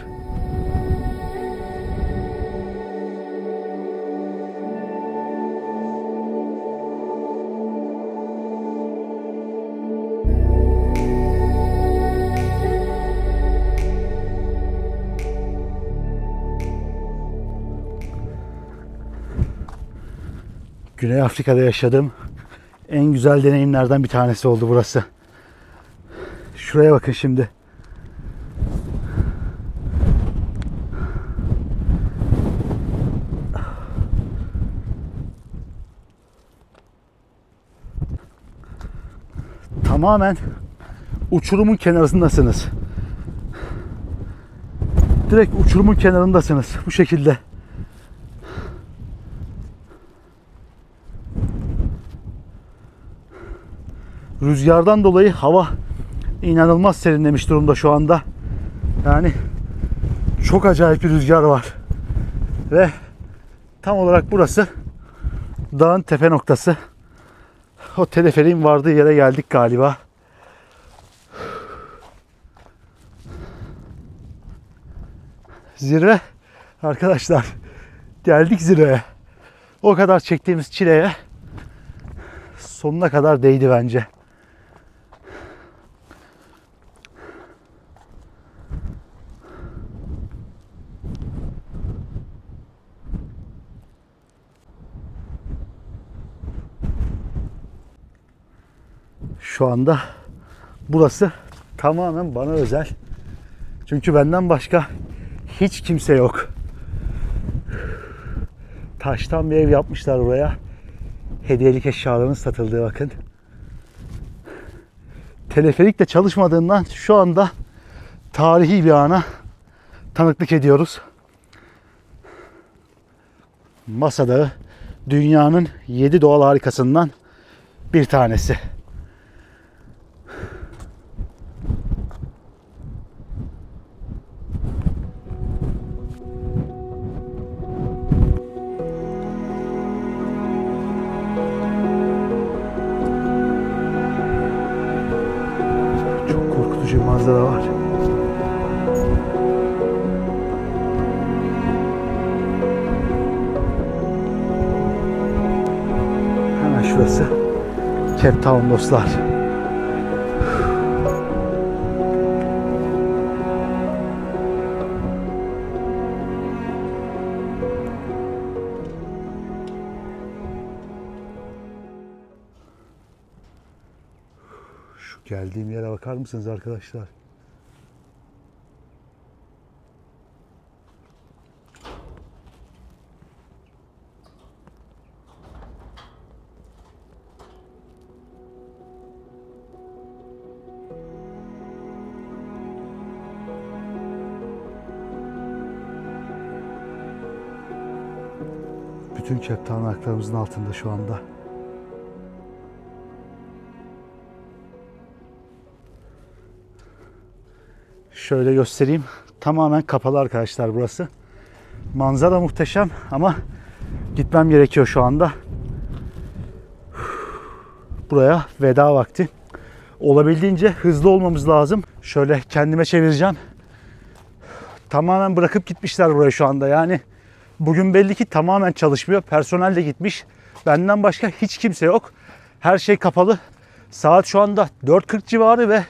Güney Afrika'da yaşadığım en güzel deneyimlerden bir tanesi oldu burası. Şuraya bakın şimdi. Tamamen uçurumun kenarındasınız. Direkt uçurumun kenarındasınız bu şekilde. Rüzgardan dolayı hava inanılmaz serinlemiş durumda şu anda. Yani çok acayip bir rüzgar var. Ve tam olarak burası dağın tepe noktası. O teleferiğin vardığı yere geldik galiba. Zirve arkadaşlar. Geldik zirveye. O kadar çektiğimiz çileye sonuna kadar değdi bence. Şu anda burası tamamen bana özel. Çünkü benden başka hiç kimse yok. Taştan bir ev yapmışlar buraya. Hediyelik eşyaların satıldığı bakın. Teleferik de çalışmadığından şu anda tarihi bir ana tanıklık ediyoruz. Masa Dağı dünyanın 7 doğal harikasından bir tanesi. Çok korkutucu bir manzara var. Hemen şurası Cape Town dostlar. Şu geldiğim yere bakar mısınız arkadaşlar? Bütün Cape Town ayaklarımızın altında şu anda. Şöyle göstereyim. Tamamen kapalı arkadaşlar burası. Manzara muhteşem ama gitmem gerekiyor şu anda. Buraya veda vakti. Olabildiğince hızlı olmamız lazım. Şöyle kendime çevireceğim. Tamamen bırakıp gitmişler buraya şu anda. Yani bugün belli ki tamamen çalışmıyor. Personel de gitmiş. Benden başka hiç kimse yok. Her şey kapalı. Saat şu anda 4:40 civarı ve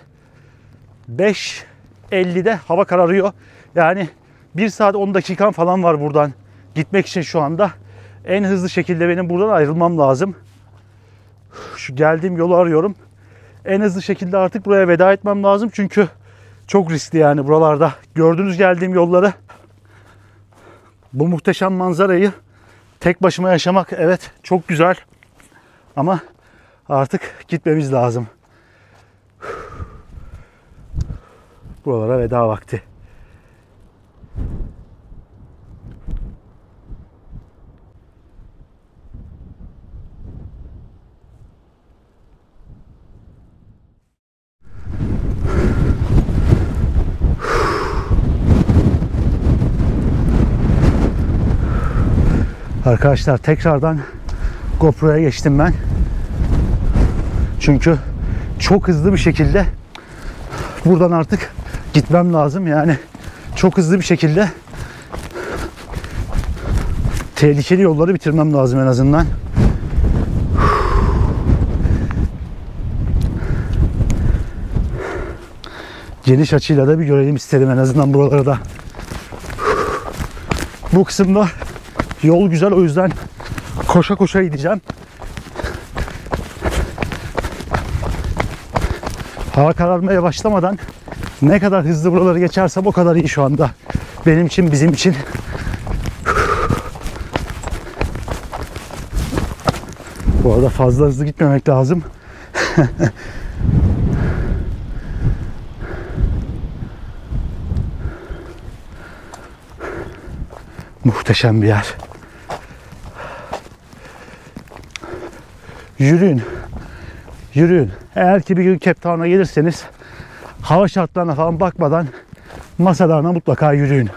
5:50'de hava kararıyor. Yani 1 saat 10 dakikam falan var buradan gitmek için şu anda. En hızlı şekilde benim buradan ayrılmam lazım. Şu geldiğim yolu arıyorum. En hızlı şekilde artık buraya veda etmem lazım. Çünkü çok riskli yani buralarda. Gördüğünüz geldiğim yolları. Bu muhteşem manzarayı tek başıma yaşamak evet çok güzel. Ama artık gitmemiz lazım. Buralara veda vakti. Arkadaşlar tekrardan GoPro'ya geçtim ben. Çünkü çok hızlı bir şekilde buradan artık gitmem lazım. Yani çok hızlı bir şekilde tehlikeli yolları bitirmem lazım en azından. Geniş açıyla da bir görelim istedim en azından buraları da. Bu kısımda yol güzel, o yüzden koşa koşa gideceğim. Hava kararmaya başlamadan ne kadar hızlı buraları geçersem o kadar iyi şu anda. Benim için, bizim için. Bu arada fazla hızlı gitmemek lazım. Muhteşem bir yer. Yürüyün. Yürüyün. Eğer ki bir gün Cape Town'a gelirseniz hava şartlarına falan bakmadan masalarına mutlaka yürüyün.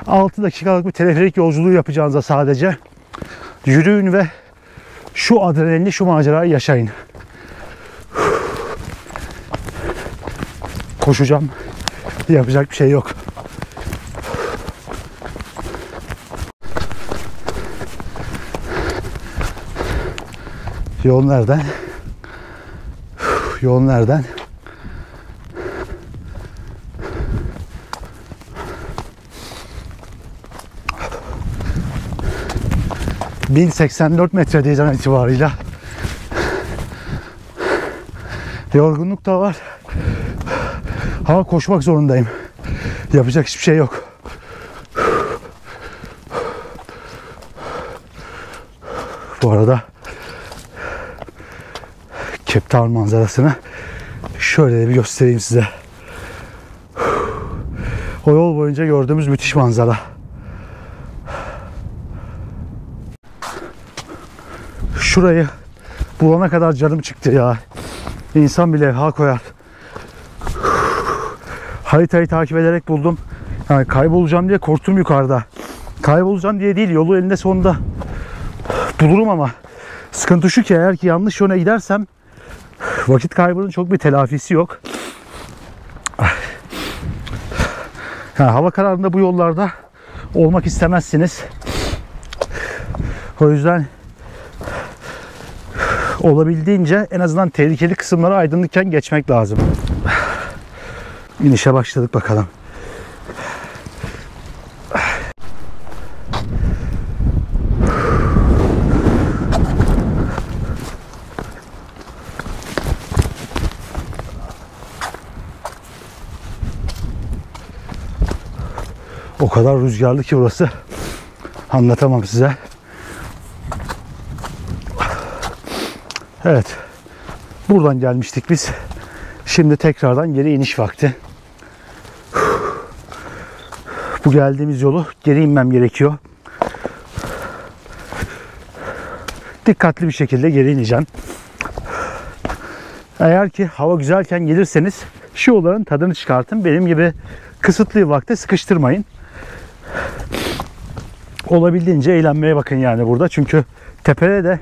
6 dakikalık bir teleferik yolculuğu yapacağınıza sadece yürüyün ve şu adrenalini, şu macerayı yaşayın. Koşacağım. Yapacak bir şey yok. Yol nereden? Yol nereden? ...1084 metredeyiz an itibarıyla. Yorgunluk da var. Ama koşmak zorundayım. Yapacak hiçbir şey yok. Bu arada Cape Town manzarasını şöyle bir göstereyim size. O yol boyunca gördüğümüz müthiş manzara. Şurayı bulana kadar canım çıktı ya. İnsan bile ha koyar. Haritayı takip ederek buldum. Yani kaybolacağım diye korktum yukarıda. Kaybolacağım diye değil, yolu elinde sonunda bulurum ama sıkıntı şu ki eğer ki yanlış yöne gidersem vakit kaybının çok bir telafisi yok. Yani hava kararında bu yollarda olmak istemezsiniz. O yüzden olabildiğince en azından tehlikeli kısımları aydınlıkken geçmek lazım. İnişe başladık bakalım. O kadar rüzgarlı ki burası. Anlatamam size. Evet. Buradan gelmiştik biz. Şimdi tekrardan geri iniş vakti. Bu geldiğimiz yolu geri inmem gerekiyor. dikkatli bir şekilde geri ineceğim. Eğer ki hava güzelken gelirseniz şu yolların tadını çıkartın. Benim gibi kısıtlı vakte sıkıştırmayın. Olabildiğince eğlenmeye bakın yani burada. Çünkü tepede de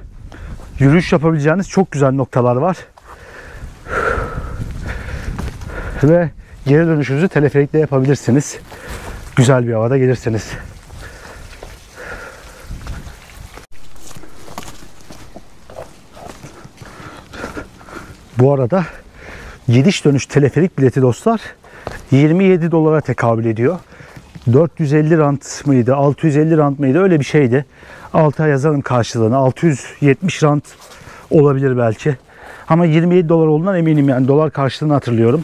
yürüyüş yapabileceğiniz çok güzel noktalar var. Ve geri dönüşünüzü teleferikle yapabilirsiniz. Güzel bir havada gelirseniz. Bu arada gidiş dönüş teleferik bileti dostlar 27 dolara tekabül ediyor. 450 rand mıydı, 650 rand mıydı, öyle bir şeydi. Alta yazarım karşılığını. 670 rand olabilir belki. Ama 27 dolar olduğundan eminim, yani dolar karşılığını hatırlıyorum.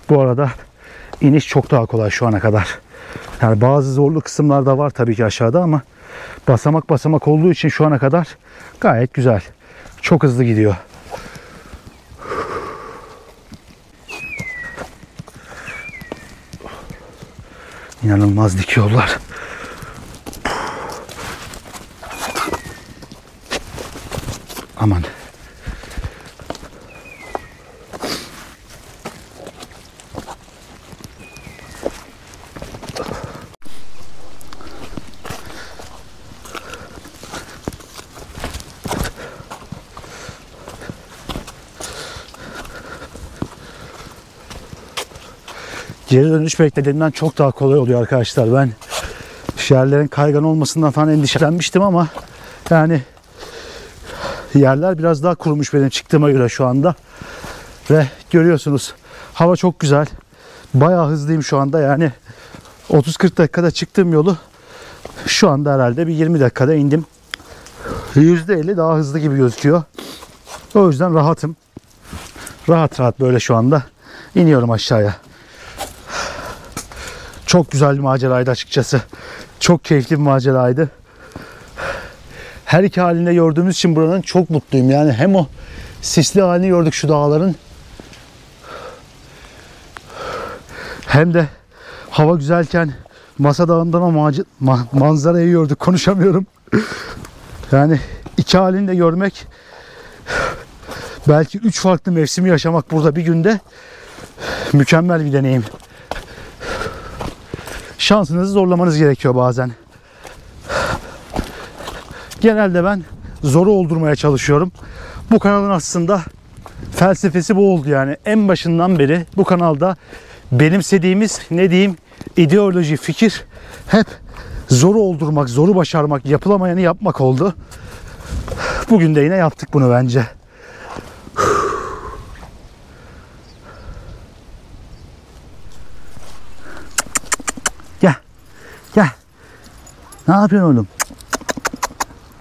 Bu arada iniş çok daha kolay şu ana kadar. Yani bazı zorlu kısımlar da var tabii ki aşağıda ama basamak basamak olduğu için şu ana kadar gayet güzel. Çok hızlı gidiyor. İnanılmaz dik yollar. Aman. Geri dönüş beklediğimden çok daha kolay oluyor arkadaşlar. Ben yerlerin kaygan olmasından falan endişelenmiştim ama yani yerler biraz daha kurumuş benim çıktığıma göre şu anda. Ve görüyorsunuz hava çok güzel. Bayağı hızlıyım şu anda, yani 30-40 dakikada çıktığım yolu şu anda herhalde bir 20 dakikada indim. %50 daha hızlı gibi gözüküyor. O yüzden rahatım. Rahat rahat böyle şu anda iniyorum aşağıya. Çok güzel bir maceraydı açıkçası. Çok keyifli bir maceraydı. Her iki halinde gördüğümüz için buranın çok mutluyum. Yani hem o sisli halini gördük şu dağların, hem de hava güzelken Masa Dağı'ndan o manzarayı gördük. Konuşamıyorum. Yani iki halini de görmek, belki 3 farklı mevsimi yaşamak burada bir günde mükemmel bir deneyim. Şansınızı zorlamanız gerekiyor bazen. Genelde ben zoru oldurmaya çalışıyorum. Bu kanalın aslında felsefesi bu oldu yani. En başından beri bu kanalda benimsediğimiz, ne diyeyim, ideoloji, fikir hep zoru oldurmak, zoru başarmak, yapılamayanı yapmak oldu. Bugün de yine yaptık bunu bence. Gel. Gel. Ne yapıyorsun oğlum?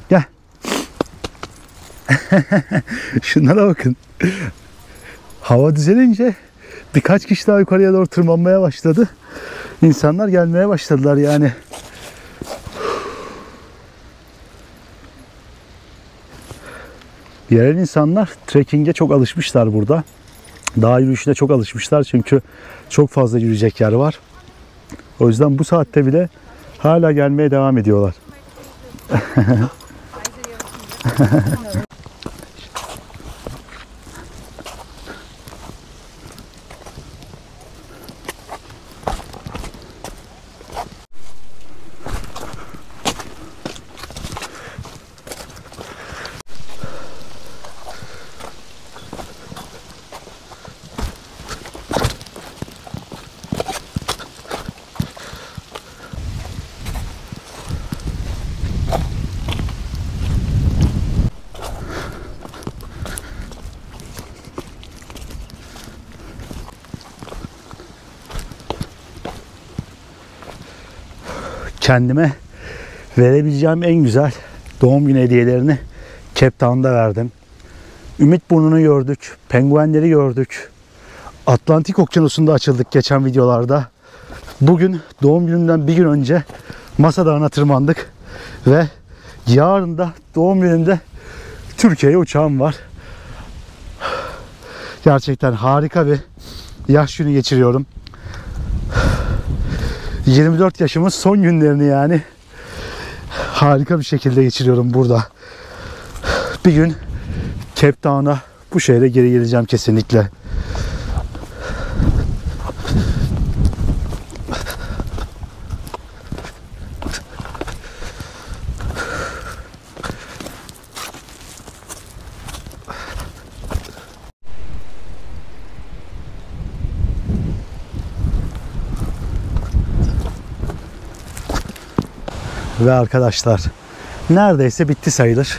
Gel. Şunlara bakın. Hava düzelince birkaç kişi daha yukarıya doğru tırmanmaya başladı. İnsanlar gelmeye başladılar yani. Yerel insanlar trekking'e çok alışmışlar burada. Dağ yürüyüşüne çok alışmışlar çünkü çok fazla yürüyecek yer var. O yüzden bu saatte bile hala gelmeye devam ediyorlar. Kendime verebileceğim en güzel doğum günü hediyelerini Cape Town'da verdim. Ümitburnu'nu gördük, penguenleri gördük. Atlantik Okyanusu'nda açıldık geçen videolarda. Bugün doğum günümden bir gün önce Masa Dağı'na tırmandık ve yarın da doğum günümde Türkiye'ye uçağım var. Gerçekten harika bir yaş günü geçiriyorum. 24 yaşımın son günlerini yani harika bir şekilde geçiriyorum burada. Bir gün Cape Town'a, bu şehre geri geleceğim kesinlikle. Ve arkadaşlar neredeyse bitti sayılır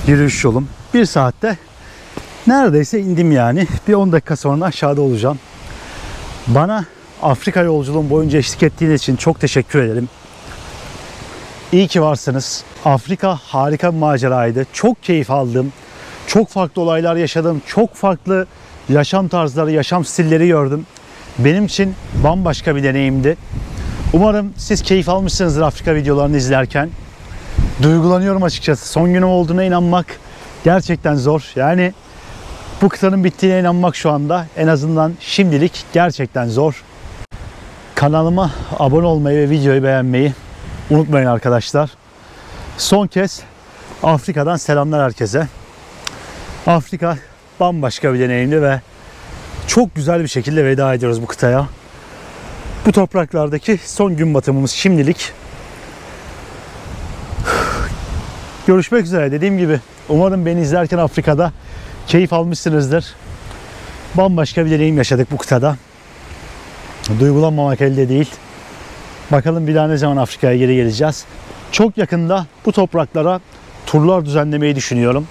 yürüyüş yolum. Bir saatte neredeyse indim yani. Bir 10 dakika sonra aşağıda olacağım. Bana Afrika yolculuğum boyunca eşlik ettiğiniz için çok teşekkür ederim. İyi ki varsınız. Afrika harika bir maceraydı. Çok keyif aldım. Çok farklı olaylar yaşadım. Çok farklı yaşam tarzları, yaşam stilleri gördüm. Benim için bambaşka bir deneyimdi. Umarım siz keyif almışsınızdır Afrika videolarını izlerken. Duygulanıyorum açıkçası. Son günüm olduğuna inanmak gerçekten zor. Yani bu kıtanın bittiğine inanmak şu anda en azından şimdilik gerçekten zor. Kanalıma abone olmayı ve videoyu beğenmeyi unutmayın arkadaşlar. Son kez Afrika'dan selamlar herkese. Afrika bambaşka bir deneyimdi ve çok güzel bir şekilde veda ediyoruz bu kıtaya. Bu topraklardaki son gün batımımız şimdilik. Görüşmek üzere. Dediğim gibi umarım beni izlerken Afrika'da keyif almışsınızdır. Bambaşka bir deneyim yaşadık bu kıtada. Duygulanmamak elde değil. Bakalım bir daha ne zaman Afrika'ya geri geleceğiz. Çok yakında bu topraklara turlar düzenlemeyi düşünüyorum.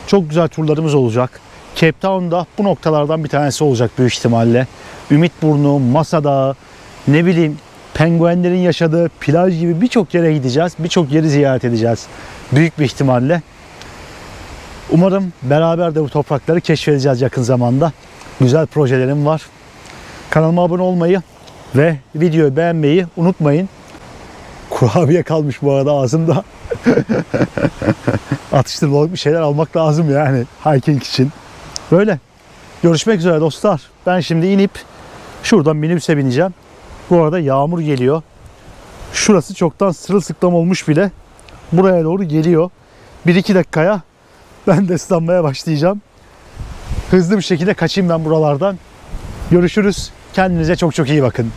Çok güzel turlarımız olacak. Cape Town'da bu noktalardan bir tanesi olacak büyük ihtimalle. Ümitburnu, Masa Dağı, ne bileyim penguenlerin yaşadığı plaj gibi birçok yere gideceğiz. Birçok yeri ziyaret edeceğiz. Büyük bir ihtimalle. Umarım beraber de bu toprakları keşfedeceğiz yakın zamanda. Güzel projelerim var. Kanalıma abone olmayı ve videoyu beğenmeyi unutmayın. Kurabiye kalmış bu arada ağzımda. Atıştırmalık bir şeyler almak lazım yani hiking için. Böyle. Görüşmek üzere dostlar. Ben şimdi inip şuradan minibüse bineceğim. Bu arada yağmur geliyor. Şurası çoktan sırılsıklam olmuş bile. Buraya doğru geliyor. 1-2 dakikaya ben de ıslanmaya başlayacağım. Hızlı bir şekilde kaçayım ben buralardan. Görüşürüz. Kendinize çok çok iyi bakın.